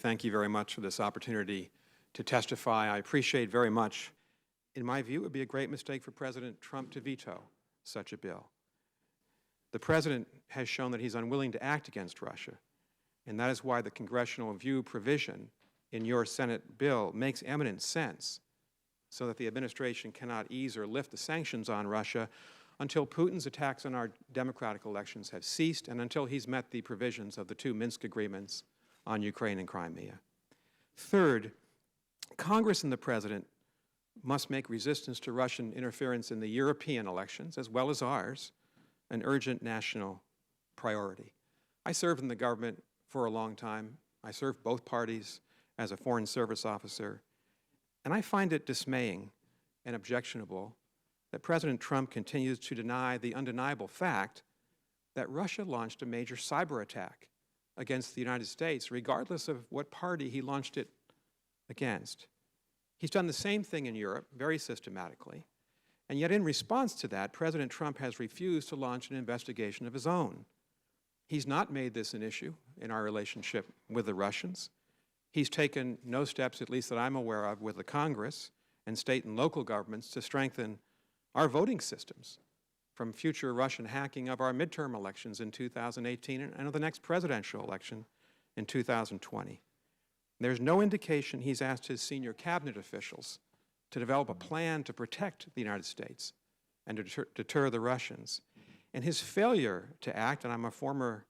Thank you very much for this opportunity to testify. I appreciate very much. In my view, it would be a great mistake for President Trump to veto such a bill. The President has shown that he's unwilling to act against Russia, and that is why the congressional view provision in your Senate bill makes eminent sense, so that the administration cannot ease or lift the sanctions on Russia until Putin's attacks on our democratic elections have ceased and until he's met the provisions of the two Minsk agreements on Ukraine and Crimea. Third, Congress and the President must make resistance to Russian interference in the European elections, as well as ours, an urgent national priority. I served in the government for a long time. I served both parties as a Foreign Service officer, and I find it dismaying and objectionable that President Trump continues to deny the undeniable fact that Russia launched a major cyber attack against the United States, regardless of what party he launched it against. He's done the same thing in Europe very systematically, and yet in response to that, President Trump has refused to launch an investigation of his own. He's not made this an issue in our relationship with the Russians. He's taken no steps, at least that I'm aware of, with the Congress and state and local governments to strengthen our voting systems from future Russian hacking of our midterm elections in 2018 and of the next presidential election in 2020. There's no indication he's asked his senior cabinet officials to develop a plan to protect the United States and to deter the Russians. And his failure to act, and I'm a former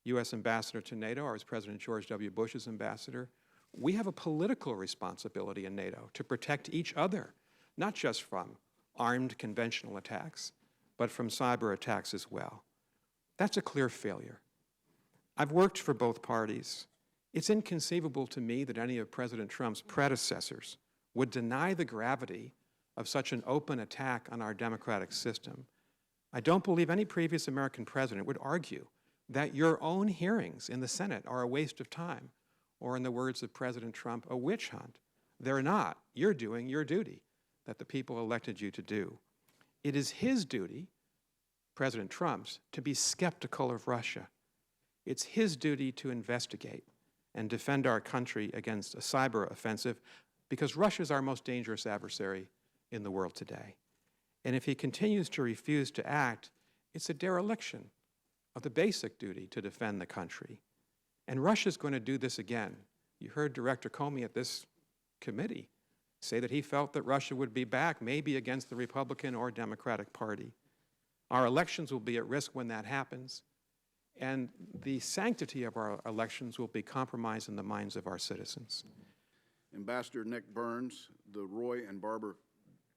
U.S. ambassador to NATO, I was President George W. Bush's ambassador, we have a political responsibility in NATO to protect each other, not just from armed conventional attacks, but from cyber attacks as well. That's a clear failure. I've worked for both parties. It's inconceivable to me that any of President Trump's predecessors would deny the gravity of such an open attack on our democratic system. I don't believe any previous American president would argue that your own hearings in the Senate are a waste of time, or in the words of President Trump, a witch hunt. They're not. You're doing your duty that the people elected you to do. It is his duty, President Trump's, to be skeptical of Russia. It's his duty to investigate and defend our country against a cyber offensive, because Russia is our most dangerous adversary in the world today. And if he continues to refuse to act, it's a dereliction of the basic duty to defend the country. And Russia's going to do this again. You heard Director Comey at this committee say that he felt that Russia would be back, maybe against the Republican or Democratic Party. Our elections will be at risk when that happens, and the sanctity of our elections will be compromised in the minds of our citizens. Ambassador Nick Burns, the Roy and Barbara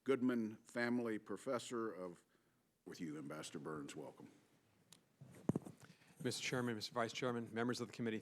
Goodman Family Professor of, with you, Ambassador Burns, welcome. Mr. Chairman, Mr. Vice Chairman, members of the committee,